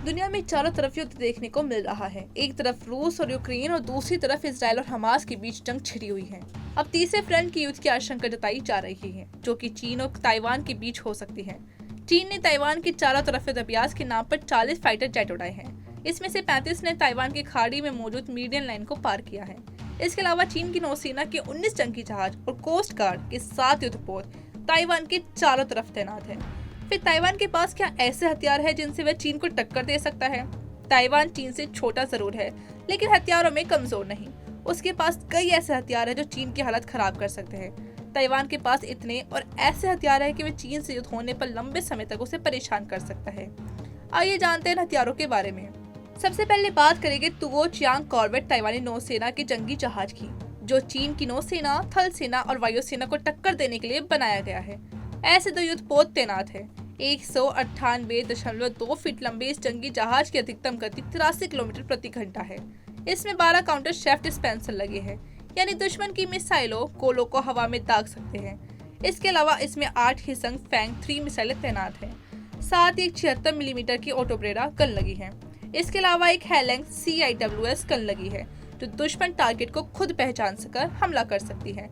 दुनिया में चारों तरफ युद्ध देखने को मिल रहा है। एक तरफ रूस और यूक्रेन और दूसरी तरफ इसराइल और हमास के बीच जंग छिड़ी हुई है। अब तीसरे फ्रंट की युद्ध की आशंका जताई जा रही है, जो कि चीन और ताइवान के बीच हो सकती है। चीन ने ताइवान की चारों तरफ युद्ध अभ्यास के नाम पर 40 फाइटर जेट उड़ाए हैं। इसमें से 35 ने ताइवान की खाड़ी में मौजूद मीडियन लाइन को पार किया है। इसके अलावा चीन की नौसेना के 19 जंगी जहाज और कोस्ट गार्ड के 7 युद्धपोत ताइवान के चारों तरफ तैनात है। फिर ताइवान के पास क्या ऐसे हथियार है जिनसे वह चीन को टक्कर दे सकता है? ताइवान चीन से छोटा जरूर है, लेकिन हथियारों में कमजोर नहीं। उसके पास कई ऐसे हथियार है जो चीन की हालत खराब कर सकते हैं। ताइवान के पास इतने और ऐसे हथियार है कि वे चीन से युद्ध होने पर लंबे समय तक उसे परेशान कर सकता है। आइए जानते हैं हथियारों के बारे में। सबसे पहले बात करेंगे तुगो चियांग कॉर्वेट ताइवानी नौसेना के जंगी जहाज की, जो चीन की नौसेना, थल सेना और वायुसेना को टक्कर देने के लिए बनाया गया है। ऐसे 2 युद्धपोत तैनात है। 198.2 फीट लंबे इस जंगी जहाज की अधिकतम गति 83 किलोमीटर प्रति घंटा है। इसमें 12 काउंटर शेफ्ट स्पेंसर लगे हैं, यानी दुश्मन की मिसाइलों गोलों को हवा में दाग सकते हैं। इसके अलावा इसमें 8 हिसंग फैंग 3 मिसाइलें तैनात हैं। साथ ही एक 76 मिलीमीटर की ऑटोब्रेरा गन लगी है। इसके अलावा एक हेलेंग CIWS गन लगी है, जो दुश्मन टारगेट को खुद पहचान कर हमला कर सकती है।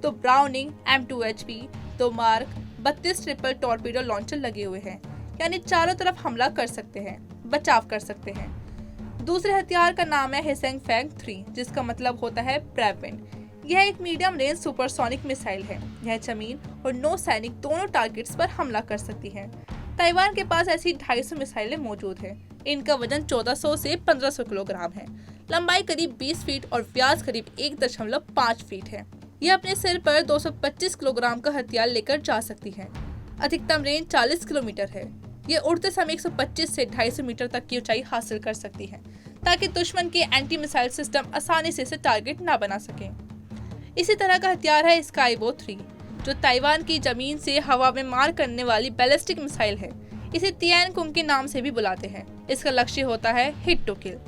तो browning M2HP 2 mark 32 triple torpedo launcher लगे हुए हैं, यानी चारों तरफ हमला कर सकते हैं, बचाव कर सकते हैं। दूसरे हथियार का नाम है हिसेंग फैंग 3, जिसका मतलब होता है ब्रेविन। यह एक मीडियम रेंज सुपरसोनिक मिसाइल है। यह जमीन और नौसैनिक दोनों टारगेट्स पर हमला कर सकती है। ताइवान के पास ऐसी 250 मिसाइलें मौजूद हैं। इनका वजन 1400 से 1500 किलोग्राम है, लंबाई करीब 20 फीट और व्यास करीब 1.5 फीट है। यह अपने सिर पर 225 किलोग्राम का हथियार लेकर जा सकती है। अधिकतम रेंज 40 किलोमीटर है। यह उड़ते समय 125 से 250 मीटर तक की ऊंचाई हासिल कर सकती है, ताकि दुश्मन के एंटी मिसाइल सिस्टम आसानी से इसे टारगेट न बना सके। इसी तरह का हथियार है स्काईवो 3, जो ताइवान की जमीन से हवा में मार करने वाली बैलिस्टिक मिसाइल है। इसे तियानकुंग के नाम से भी बुलाते हैं। इसका लक्ष्य होता है हिट टू किल।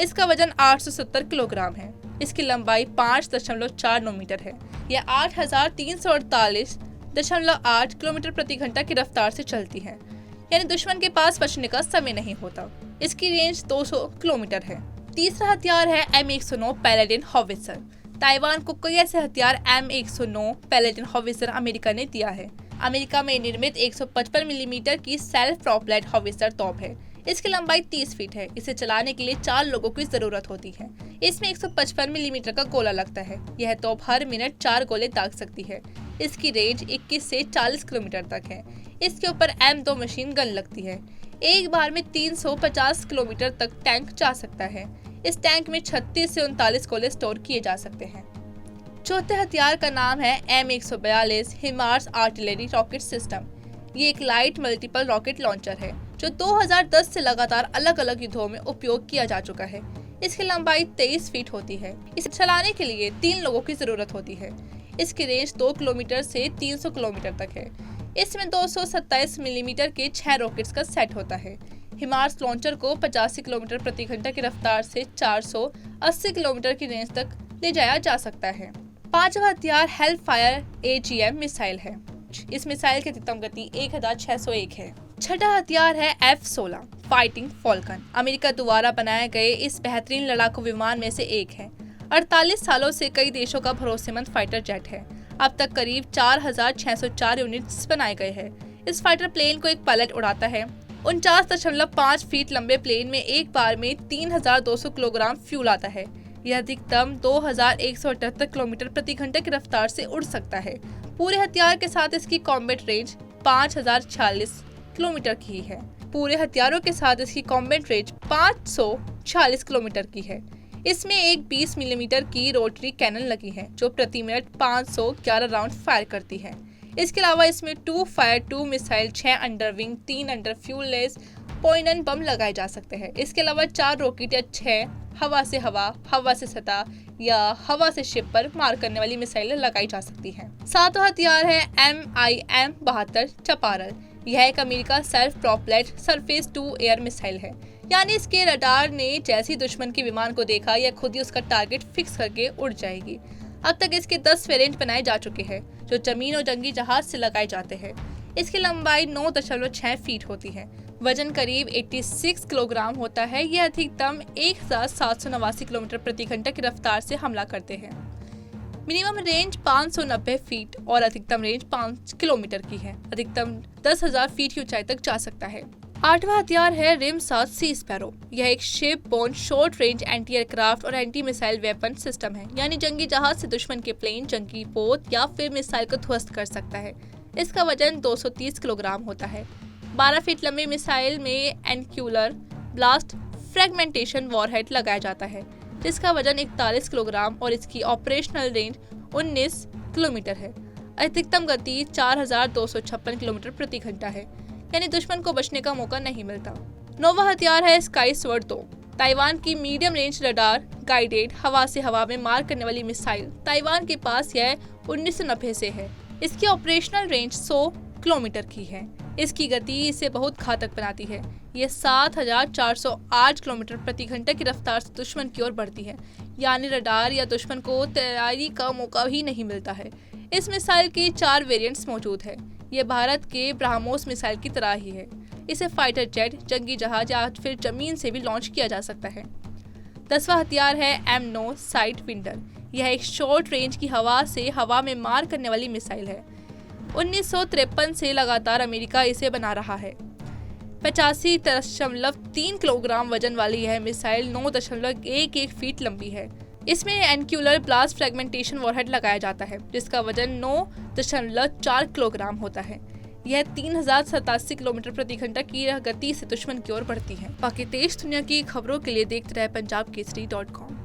इसका वजन 870 किलोग्राम है। इसकी लंबाई 5.49 मीटर है। यह 8348.8 किलोमीटर प्रति घंटा की रफ्तार से चलती है, यानी दुश्मन के पास बचने का समय नहीं होता। इसकी रेंज 200 किलोमीटर है। तीसरा हथियार है M109 पैलेडिन हॉवित्जर। ताइवान को कई ऐसे हथियार M109 पैलेडिन हॉवित्जर अमेरिका ने दिया है। अमेरिका में निर्मित 155 मिलीमीटर की सेल्फ प्रोपेल्ड हॉवित्जर तोप है। इसकी लंबाई 30 फीट है। इसे चलाने के लिए 4 लोगों की जरूरत होती है। इसमें 155 मिलीमीटर का गोला लगता है। यह तोप हर मिनट 4 गोले दाग सकती है। इसकी रेंज 21 से 40 किलोमीटर तक है। इसके ऊपर M2 मशीन गन लगती है। एक बार में 350 किलोमीटर तक टैंक जा सकता है। इस टैंक में 36 से 39 गोले स्टोर किए जा सकते हैं। चौथे हथियार का नाम है M142 HIMARS artillery rocket system. ये एक लाइट मल्टीपल रॉकेट लॉन्चर है, जो 2010 से लगातार अलग अलग युद्धों में उपयोग किया जा चुका है। इसकी लंबाई 23 फीट होती है। इसे चलाने के लिए 3 लोगों की जरूरत होती है। इसकी रेंज 2 किलोमीटर से 300 किलोमीटर तक है। इसमें 227 मिलीमीटर के 6 रॉकेट्स का सेट होता है। हिमार्स लॉन्चर को 85 किलोमीटर प्रति घंटा की रफ्तार से 480 किलोमीटर की रेंज तक ले जाया जा सकता है। पांचवा हथियार हेलफायर AGM मिसाइल है। इस मिसाइल की अधिकतम गति 1601 है। छठा हथियार है F-16 फाइटिंग फॉल्कन। अमेरिका द्वारा बनाए गए इस बेहतरीन लड़ाकू विमान में से एक है। 48 सालों से कई देशों का भरोसेमंद फाइटर जेट है। अब तक करीब 4604 यूनिट्स बनाए गए हैं। इस फाइटर प्लेन को एक पायलट उड़ाता है। 49.5 फीट लंबे प्लेन में एक बार में 3200 किलोग्राम फ्यूल आता है। यह अधिकतम 2178 किलोमीटर प्रति घंटे की रफ्तार से उड़ सकता है। पूरे हथियार के साथ इसकी कॉम्बैट रेंज 5040 किलोमीटर की है। पूरे हथियारों के साथ इसकी कॉम्बैट रेंज 540 किलोमीटर की है। इसमें एक 20 मिलीमीटर की रोटरी कैनन लगी है, जो प्रति मिनट 511 राउंड फायर करती है। इसके अलावा इसमें 2 fire 2 missile, 6 under wing, 3 under fuselage point bomb लगाए जा सकते हैं। इसके अलावा 4 रॉकेट या 6 हवा से सतह या हवा से शिप पर मार करने वाली मिसाइलें लगाई जा सकती हैं। सातवां हथियार है MIM-72 चपारल। यह एक America self propelled surface to air missile है, यानी इसके रडार ने जैसे ही दुश्मन के विमान को देखा, यह खुद ही उसका टारगेट फिक्स करके उड़ जाएगी। अब तक इसके 10 वेरिएंट बनाए जा चुके हैं, जो जमीन और जंगी जहाज से लगाए जाते हैं। इसकी लंबाई 9.6 फीट होती है। वजन करीब 86 किलोग्राम होता है। यह अधिकतम 1789 किलोमीटर प्रति घंटा की रफ्तार से हमला करते हैं। मिनिमम रेंज 590 फीट और अधिकतम रेंज 5 किलोमीटर की है। अधिकतम 10,000 फीट की ऊंचाई तक जा सकता है। 8वां हथियार है रिम-7 सी स्पैरो। यह एक shipborne short range anti aircraft और एंटी मिसाइल वेपन सिस्टम है, यानी जंगी जहाज से दुश्मन के प्लेन, जंगी पोत या फिर मिसाइल को ध्वस्त कर सकता है। इसका वजन 230 किलोग्राम होता है। 12 फीट लंबी मिसाइल में एनक्यूलर ब्लास्ट फ्रेगमेंटेशन वॉरहेड लगाया जाता है, जिसका वजन 41 किलोग्राम और इसकी ऑपरेशनल रेंज 19 किलोमीटर है। अधिकतम गति 4256 किलोमीटर प्रति घंटा है, यानी दुश्मन को बचने का मौका नहीं मिलता। 9वां हथियार है स्काई स्वॉर्ड 2। ताइवान की मीडियम रेंज रडार गाइडेड हवा से हवा में मार करने वाली मिसाइल। ताइवान के पास यह 1990 से है। इसकी ऑपरेशनल रेंज 100 किलोमीटर की है। इसकी गति इसे बहुत घातक बनाती है। यह 7408 किलोमीटर प्रति घंटा की रफ्तार से दुश्मन की ओर बढ़ती है, यानी रडार या दुश्मन को तैयारी का मौका ही नहीं मिलता है। इस मिसाइल के 4 वेरिएंट्स मौजूद है। ये भारत के ब्रह्मोस मिसाइल की तरह ही है। इसे फाइटर जेट, जंगी जहाज या फिर जमीन से भी लॉन्च किया जा सकता है। 10वां हथियार है M9 साइड विंडर। यह एक शॉर्ट रेंज की हवा से हवा में मार करने वाली मिसाइल है। 1953 से लगातार अमेरिका इसे बना रहा है। 85.3 किलोग्राम वजन वाली यह मिसाइल 9.11 फीट लंबी है। इसमें एनक्यूलर ब्लास्ट फ्रेगमेंटेशन वॉरहेड लगाया जाता है, जिसका वजन 9.4 किलोग्राम होता है। यह 3087 किलोमीटर प्रति घंटा की गति से दुश्मन की ओर बढ़ती है। बाकी देश दुनिया की खबरों के लिए देखते रहे पंजाब केसरी.com।